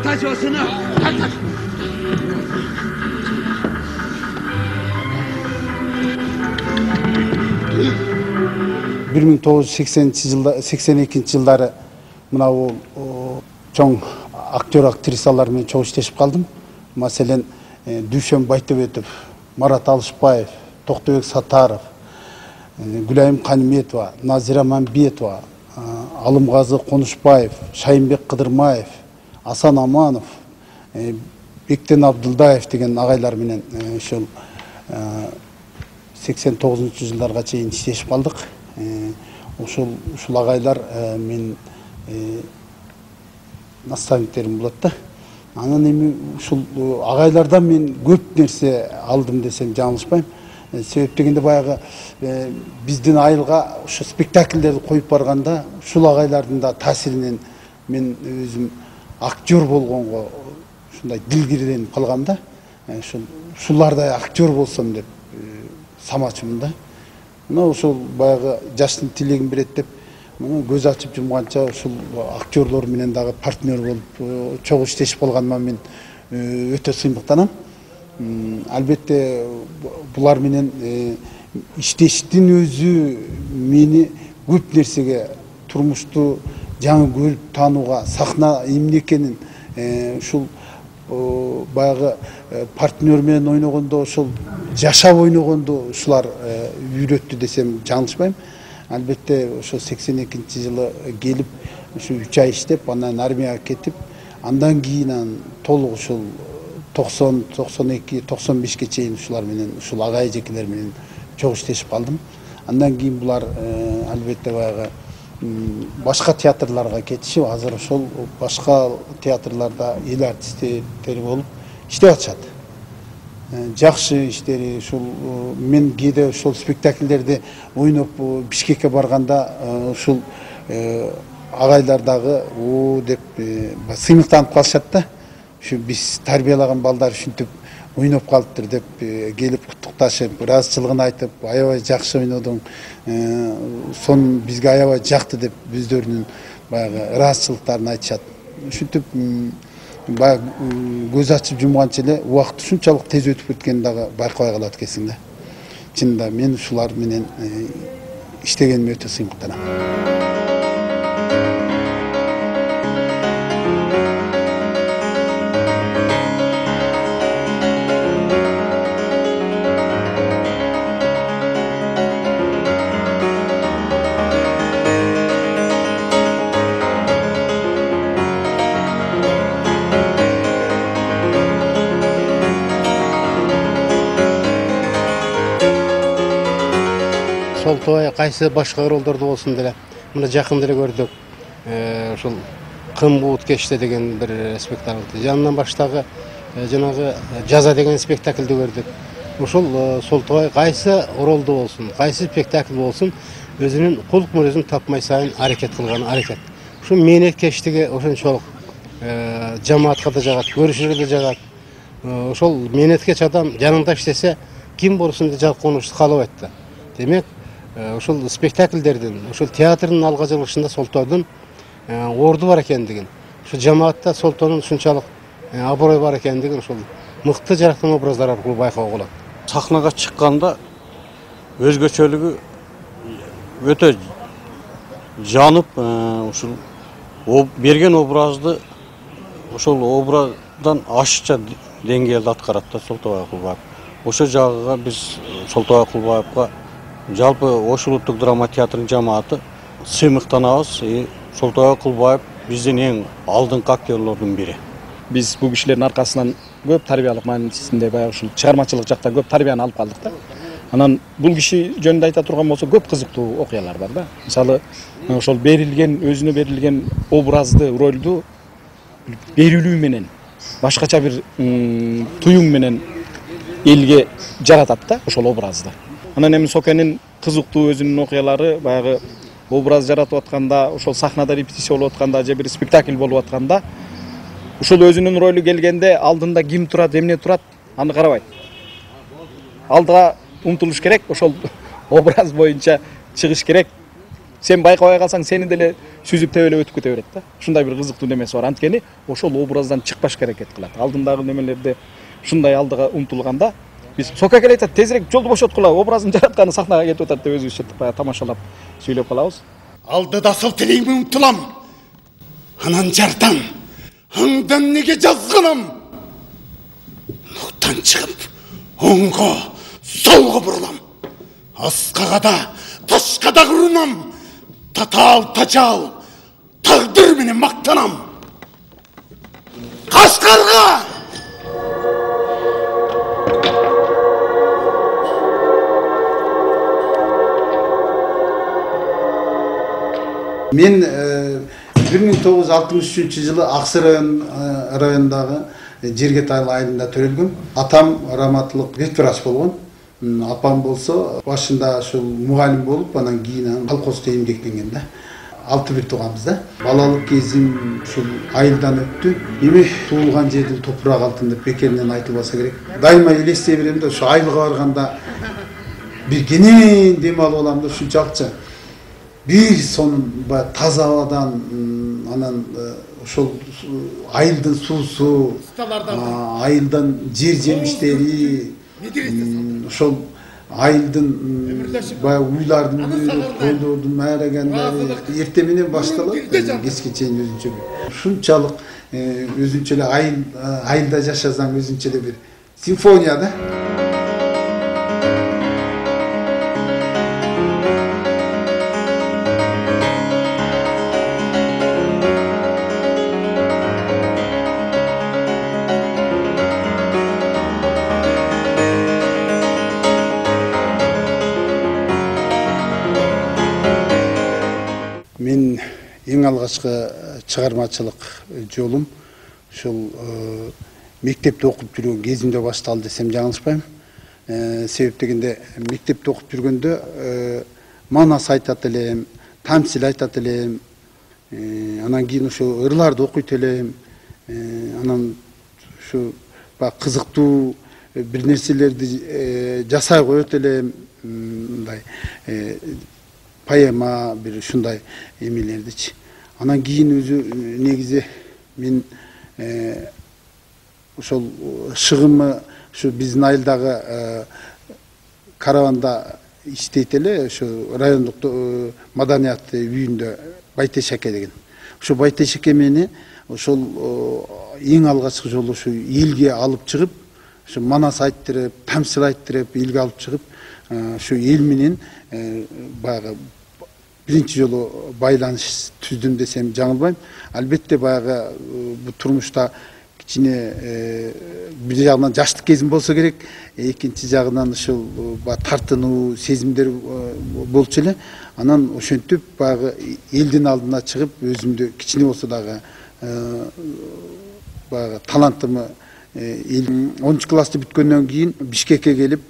taş olsun ha. Taş. 1982 жылдары мына чоң актер актрисалар менен чогуу иштешип калдым. Маселен Дүйшөн Байтөбетов, Марат Алышбаев, Токтобек Сатаров, Гүлайым Каниметова, Назира Мамбетова, Алымгазы Конушбаев, Шайынбек Кыдырмаев, Асан Аманов, Бектен Абдылдаев деген агайлар менен ошол 89-жылдарга чейин иштешип калдык. Ушул агайлар мен наставниктерим болот да. Анан эми ушул агайлардан мен көп нерсе алдым десем жаңылышпайм. Себеп дегенде баягы биздин айылга ушу спектакльдерди коюп барганда ушул агайлардын да таасиринен мен өзүм актер болгонго ушундай дилгирленип калгам да. Ушулардай актер болсом деп самачымын да. Мына ушул баягы жаштын тилегин берет деп көз ачып жумганча ушул актерлор менен дагы партнер болуп чогуу иштешип калганыма мен өтө сыймыктанам. Албетте булар менен иштештин өзү мени көп нерсеге, турмушту жаңы көрүп таанууга, сахна эмне экенин ушул баягы партнер менен ойногондо, ошол жашап ойногондо ушулар үйрөттү десем жаңылышпайм. Албетте ошо 82-жылы келип, ушу 3 ай иштеп, андан армияга кетип, андан кийин толук ушул 90, 92, 95ке чейин ушулар менен, ушул агай эжекелер менен чогуу иштешип калдым. Андан кийин булар албетте баягы башка театрларга кетишип, азыр ошол башка театрларда эл артисттери болуп иштеп атышат. Жакшы иштери ушул мен кээде ошол спектакльдерди ойноп Бишкекке барганда ушул агайлар дагы деп сыймыктанып калышат да. Ушу биз тарбиялаган балдар ушинтип ойноп калыптыр деп келип куттукташып, ыраазычылыгын айтып, аябай жакшы ойнодуң, сон бизге аябай жакты деп өздөрүнүн баягы ыраазычылыктарын айтышат. Ушинтип баягы көз ачып жумганча эле убакыт ушунчалык тез өтүп кеткенин дагы байкабай калат экенсиң да. Чынында мен ушулар менен иштегениме өтө сыймыктанам. Солтоой кайсы башка ролдорду болсун деле мына жакында эле көрдүк. Ушул Кым буут кечте деген бир спектакль. Жанынан баштагы жанагы Жаза деген спектакльди көрдүк. Ушул Солтоой кайсы ролду болсун, кайсы спектакль болсун, өзүнүн кулк мүрөзүн тапмай сайын аракет кылган аракет. Ушул мээнеткечтиги ошончолук жамаатка да жагат, көрүшүргө да жагат. Ошол мээнеткеч адам жанында иштесе ким болсун деп жалкоонушту каалабайт да. Демек, ушул спектакльдердин, ушул театрдын алга жылышында Солтоодун орду бар экендигин, ушул жамаатта Солтоонун ушунчалык аброй бар экендигин ушул мыкты жараткан образдар аркылуу байкоого болот. Сахнага чыкканда өзгөчөлүгү өтө жанып, ушул берген образды ошол образдан ашыкча деңгээлде аткарат да Солтоой Акылбаев. Ошол жагыга биз Солтоой Акылбаевга жалпы Ош улуттук драма театрынын жамааты сыймыктанабыз. Солтоой Акылбаев биздин эң алдыңкы актерлордун бири. Биз бул кишилердин аркасынан көп тарбиялык маанисинде баягы ушул чыгармачылык жактан көп тарбияны алып калдык да. Анан бул киши жөнүндө айта турган болсо көп кызыктуу окуялар бар да. Мисалы, ошол берилген, өзүнө берилген образды, ролду берилүү менен башкача бир туюң менен элге жаратат да ошол образды. Анан эми Сокенин кызыктуу өзүнүн окуялары баягы образ жаратып атканда, ошол сахнада репетиция болуп атканда, же бир спектакль болуп атканда, ушул өзүнүн ролу келгенде алдында ким турат, эмне турат, аны карабайт. Алдыга умтулуш керек, ошол образ боюнча чыгыш керек. сен байкабай калсаң сени деле сүзүп тебелеп өтүп кете берет да. Ушундай бир кызыктуу немеси бар. Анткени ошол образдан чыкпашка аракет кылат. Алдындагы немелерде ушундай алдыга умтулганда биз Сока келе айтат, тезирээк жолду бошоткула, образын жаратканы сахнага кетип атат деп өзүбүзчө баягы тамашалап сүйлөп калабыз. Алдыда сол тилейме умтулам. Анан жардам. Аңдан неге жазгынам? Нуктан чыгып, оңго, солго бурулам. Аскага да, ташка да урунам. Татаал, тажал, тагдыр менен мактанам. Кашкарга! Мен 1963 жылы Аксы районундагы Жергетайлы айылында төрөлгөм. Атам раматылык ветврач болгон. Апам болсо башында ошол мугалим болуп, анан кийин колхоздо эмгектенген да. 6 тууганбыз да. Балалык кезим ушул айылдан өттү. Эми туулган жердин топурак алтын деп бекеринен айтылбаса керек. Дайыма элестей берем да, ошо айылга барганда бир кенен дем алып алам да, ушунчалыкча бир сонун таза абадан, анан ошол айылдын суусу, айылдан жер жемиштери, ошол айылдын баягы уйлардын үйрөп, колдордун майрагандары эрте менен башталат, кечке чейин өзүнчө бир. Ушунчалык өзүнчө эле айылда жашасаң өзүнчө эле бир симфония да. Мен эң алгачкы чыгармачылык жолум ушул мектепте окуп жүргөн кезимде башталды десем жаңылышпайм. Себеп дегенде мектепте окуп жүргөндө манас айтат элем, тамсил айтат элем, анан кийин ошо ырларды окуйт элем, анан ушу баягы кызыктуу бир нерселерди жасай коет элем, мындай поэма бир ушундай эмелердичи. Анан кийин өзү негизи мен ошол шыгымы ушу биздин айылдагы караванда иштейт эле, ошо райондук маданият үйүндө Байтешеке деген. Ошо Байтешеке мени ошол эң алгачкы жолу ушу элге алып чыгып, ошо манас айттырып, тамсил айттырып элге алып чыгып, ошо эл менен баягы биринчи жолу байланыш түздүм десем жаңылбайм. Албетте баягы бу турмушта кичине бир жагынан жаштык кезим болсо керек, экинчи жагынан ушул тартынуу сезимдер болчу эле. Анан ошентип баягы элдин алдына чыгып, өзүмдү кичине болсо дагы баягы талантымы 10 классты бүткөндөн кийин Бишкекке келип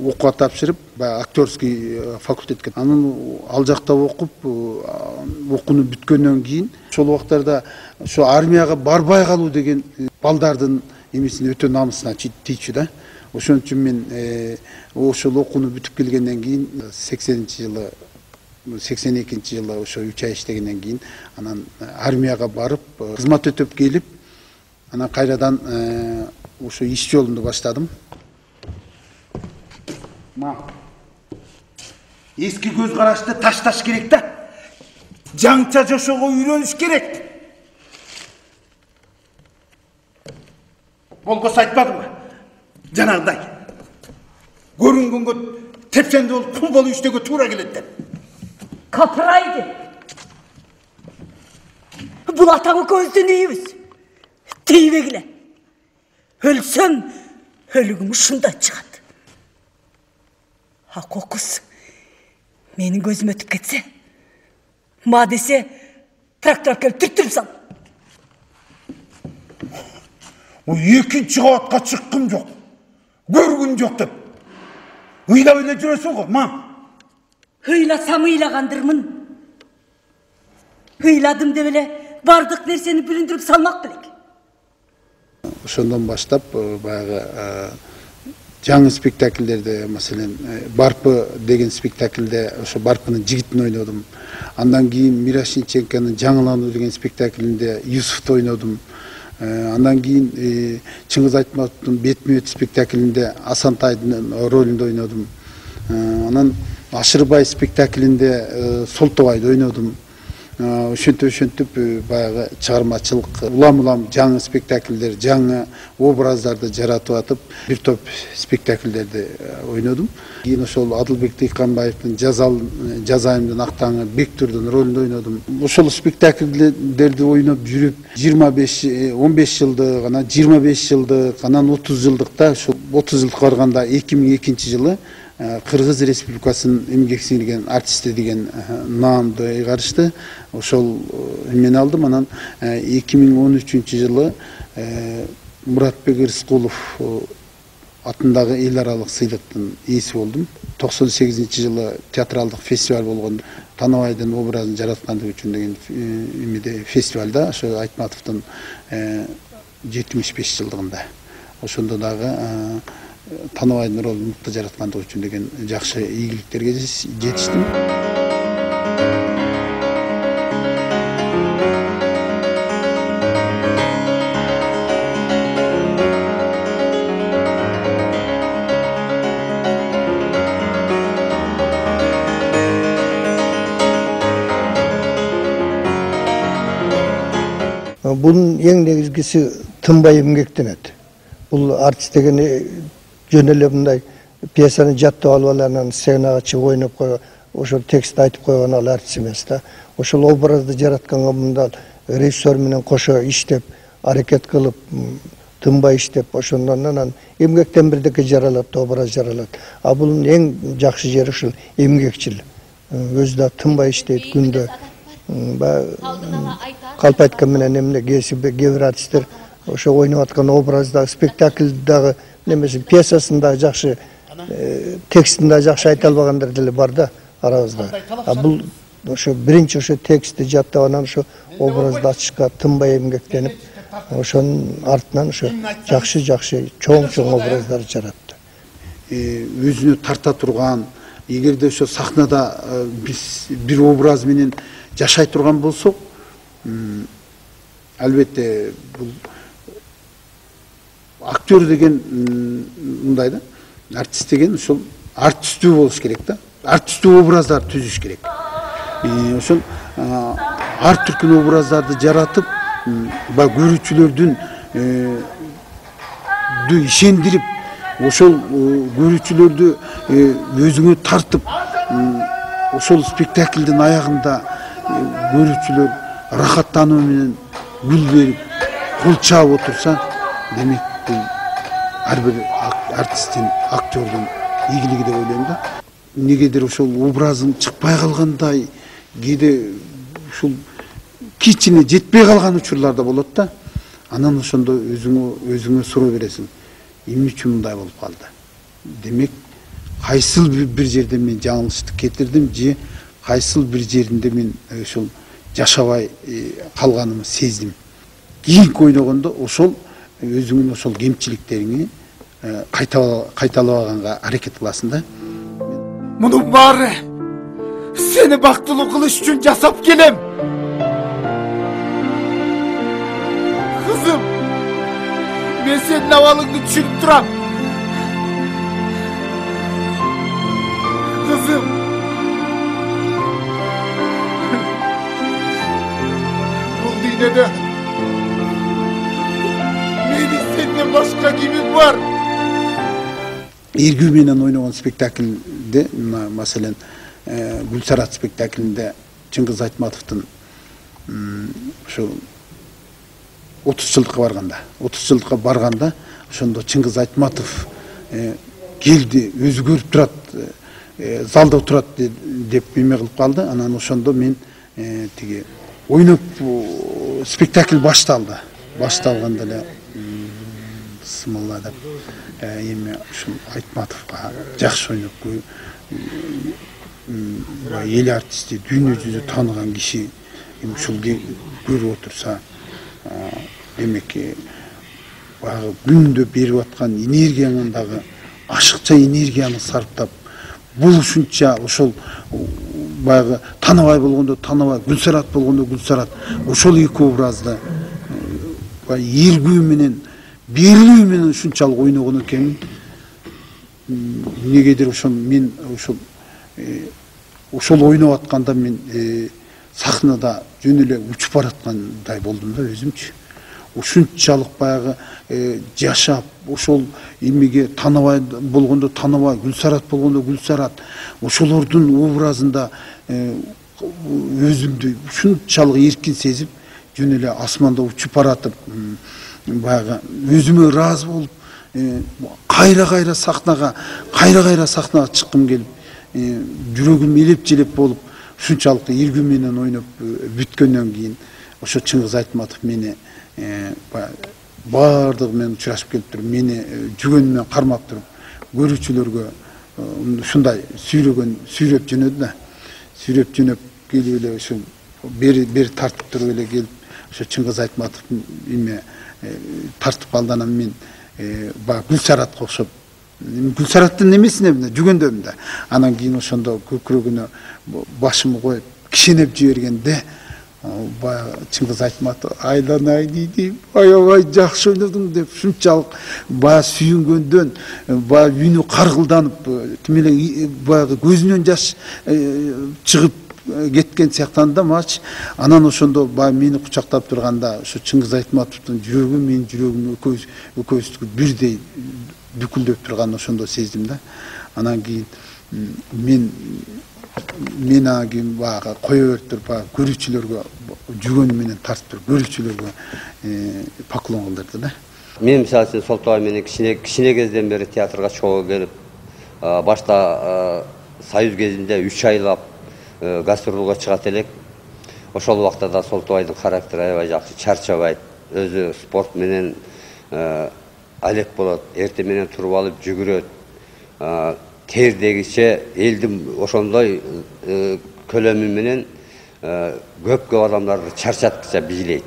окууга тапшырып, актерский факультетке. Анан ал жакта окуп, окууну бүткөндөн кийин ошол убактарда ошо армияга барбай калуу деген балдардын эмесине өтө намысына тийчү да. Ошон үчүн мен ошол окууну бүтүп келгенден кийин 80-жылы 82-жылы ошо 3 ай иштегенден кийин анан армияга барып, кызмат өтөп келип, анан кайрадан ошо иш жолунду баштадым. Eski göz karашты ташташ керек да. Жаңча жашоого үйрөнүш керек. Болгос айтпадымбы? Жанагындай. Көрүнгөнгө тепсенде болуп кул болуп иштөөгө туура келет деп. Капырайды. Бул атаңы көздөн ийбиз. Тийбегиле. Өлсөм, өлүгүм ушундай чыгат. А кокус менин көзүм өтүп кетсе, ма десе трактор келип түртүрүп сал. Экинчи кабатка чыккым жок. Көргүм жок деп. Ыйлап эле жүрөсүң го, ма? Ыйласам ыйлагандырмын. Ыйладым деп эле бардык нерсени бүлүндүрүп салмак белек. Ошондон баштап баягы жаңы спектакльдерде, маселен, Барпы деген спектакльде ошо Барпынын жигитин ойнодум. Андан кийин Мирошниченконун Жаңылануу деген спектакльинде Юсуфту ойнодум. Андан кийин Чыңгыз Айтматовдун Бетме-бет спектакльинде Асантайдын ролунда ойнодум. Анан Ашырбай спектакльинде Солтобайды ойнодум. Ошентип баягы чыгармачылык улам жаңы спектакльдер, жаңы образдарды жаратып атып, бир топ спектакльдерди ойнодум. Кийин ошол Адылбек Тыйканбаевдин Жазайымдын Актаңы Бектурдун ролунда ойнодум. Ошол спектакльдерди ойноп жүрүп 15 жылдык, анан 25 жылдык, анан 30 жылдыкта, ошол 30 жылдыкка барганда 2002 жылы Кыргыз Республикасынын эмгек сиңирген артисти деген наамды ыйгарышты. Ошол мен алдым. Анан 2013 жылы Муратбек Рыскулов атындагы эл аралык сыйлыктын ээси болдум. 98 жылы театралдык фестиваль болгон Танабайдын образын жараткандык үчүн деген эмеде фестивалда, ошо Айтматовдун 75 жылдыгында. Ошондо дагы Танабайдын ролун мыкты жараткандык үчүн деген жакшы ийгиликтерге жетиштим. Bunun en негизгиси тынбай эмгектенет. Бул артист деген жөн эле мындай пьесаны жаттап алып анан сценага чыгып ойноп койгон, ошол текст айтып койгон ал артист эмес да. Ошол образды жаратканга мындай режиссер менен кошо иштеп, аракет кылып, тынбай иштеп, ошондон анан эмгектен бирдеке жаралат, образ жаралат. А бунун эң жакшы жери ушул эмгекчил. Өзү да тынбай иштейт күндө. Калп айткан менен эмне кесиби кээ бир артисттер ошо ойноп аткан образда, спектакльдагы немесе пьесасында жакшы, текстинде жакшы айта албагандар деле бар да арабызда. А бул ошо биринчи ошо текстти жаттап анан ошо образды ачышка тынбай эмгектенип, ошонун артынан ошо жакшы чоң образдар жаратты. Өзүнө тарта турган, эгерде ошо сахнада биз бир образ менен жашай турган болсок, албетте бул актер деген мындай да, артист деген ошол артисттүү болуш керек да. Артисттүү образдар түзүш керек. Ошол ар түркүн образдарды жаратып, көрүүчүлөрдүн ишендирип, ошол көрүүчүлөрдү өзүңө тартып, ошол спектакльдин аягында көрүүчүлөр рахаттануу менен гүл берип, кол чаап отурса, демек бул ар бир артисттин, актердун ийгилиги деп ойлойм да. Негедир ошол образың чыкпай калгандай, кээде ушул кичине жетпей калган учурлар да болот да. Анан ошондо өзүңө суроо бересиң. Эмне үчүн мындай болуп калды? Демек, кайсыл бир жерде мен жаңылыштык кетирдим же кайсыл бир жеринде мен ошол жашабай калганымды сездим. Кийинки ойногондо ошол өзүңүн ошол кемчиликтериңи кайталабаганга аракет кыласың да. Мунун баары сени бактылуу кылыш үчүн жасап келем. Кызым, мен сенин абалыңды түшүнүп турам. Кызым, бул дүйнөдө менин сенден башка кимим бар? Эргүү менен ойногон спектакльде, маселен, Гүлсарат спектакльинде Чыңгыз Айтматовдун ошо 30 жылдыкка барганда, ошондо Чыңгыз Айтматов келди, өзү көрүп турат, залда турат деп эме кылып калды. Анан ошондо мен тиги ойноп спектакль башталды. Башталганда эле бисмилла деп эми ушул Айтматовго жакшы ойноп эл артисти, дүйнө жүзү тааныган киши ушул көрүп отурса, демек баягы күндө берип аткан энергияңын дагы ашыкча энергияны сарптап, бул ушунча ошол баягы Танабай болгондо Танабай, Гүлсарат болгондо Гүлсарат, ошол эки образды эргүү менен, берилүү менен ушунчалык ойногон экенмин. Негедир ошол мен ошол ойноп атканда мен сахнада жөн эле учуп бараткандай болдум да өзүмчү. Ушунчалык баягы жашап, ошол эмеге Танабай болгондо Танабай, Гүлсарат болгондо Гүлсарат, ошолордун образында өзүмдү ушунчалык эркин сезип, жөн эле асманда учуп баратып, баягы өзүмө ыраазы болуп, кайра сахнага чыккым келип, жүрөгүм элеп-желеп болуп, ушунчалык эргүү менен ойноп бүткөндөн кийин ошо Чыңгыз Айтматов мени баардыгы менен учурашып келип туруп, мени жүгөнү менен кармап туруп, көрүүчүлөргө ушундай сүйрөп жөнөдү да. Сүйрөп жөнөп келип эле ошо бери тартып туруп эле келип, ошо Чыңгыз Айтматов эме тартып алды. Анан мен Гүлсаратка окшоп, Гүлсараттын немесине жүгөндөм да. Анан кийин ошондо көкүрөгүнө башымды коюп кишенеп жибергенде баягы Чыңгыз Айтматов айланай дейди, аябай жакшы ойнодуң деп ушунчалык баягы сүйүнгөндөн, баягы үнү каргылданып, тим эле баягы көзүнөн жаш чыгып кеткен сыяктанды да мачы. Анан ошондо баягы мени кучактап турганда ошо Чыңгыз Айтматовдун жүрөгү менин жүрөгүм экөөбүздүкү бирдей бүкүлдөп турганын ошондо сездим да. Анан кийин мен анан кийин баягы кое берип туруп, баягы көрүүчүлөргө жүгөнү менен тартып туруп, көрүүчүлөргө поклон кылдырды да. Мен мисалы үчүн Солтубай менен кичине кезден бери театрга чогуу келип, башта Союз кезинде 3 айлап гастролго чыгат элек. Ошол убакта да Солтубайдын характери аябай жакшы, чарчабайт, өзү спорт менен алек болот, эртең менен туруп алып жүгүрөт, тердегиче элдин ошондой көлөмү менен көп адамдарды чарчаткыча бийлейт.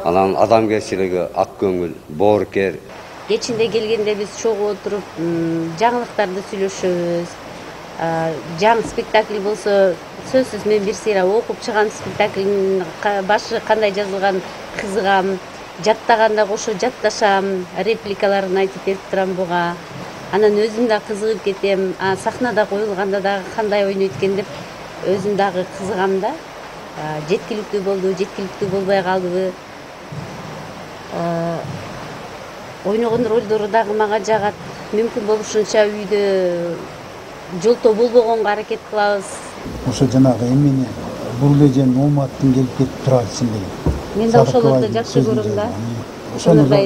Анан адамгерчилиги ак көңүл, боорукер. Кечинде келгенде биз чогуу отуруп, жаңылыктарды сүйлөшөбүз. Жаңы спектакль болсо, сөзсүз мен бир сыйра окуп чыгам, спектаклдин башы кандай жазылган кызыгам, жаттаганда кошо жатташам, репликаларын айтып берип турам буга. Анан өзүм да кызыгып кетем, сахнада коюлганда дагы кандай ойнойт экен деп өзүм дагы кызыгам да. Жеткиликтүү болду, жеткиликтүү болбой калдыбы. Ойногон ролдору дагы мага жагат. Мүмкүн болушунча үйдө жолтоо болбогонго аракет кылабыз. Ошо жанагы эмени бул эжем Оматтын келип кетип турат сен деген. Мен да ошолорду жакшы көрөм да. Ошону да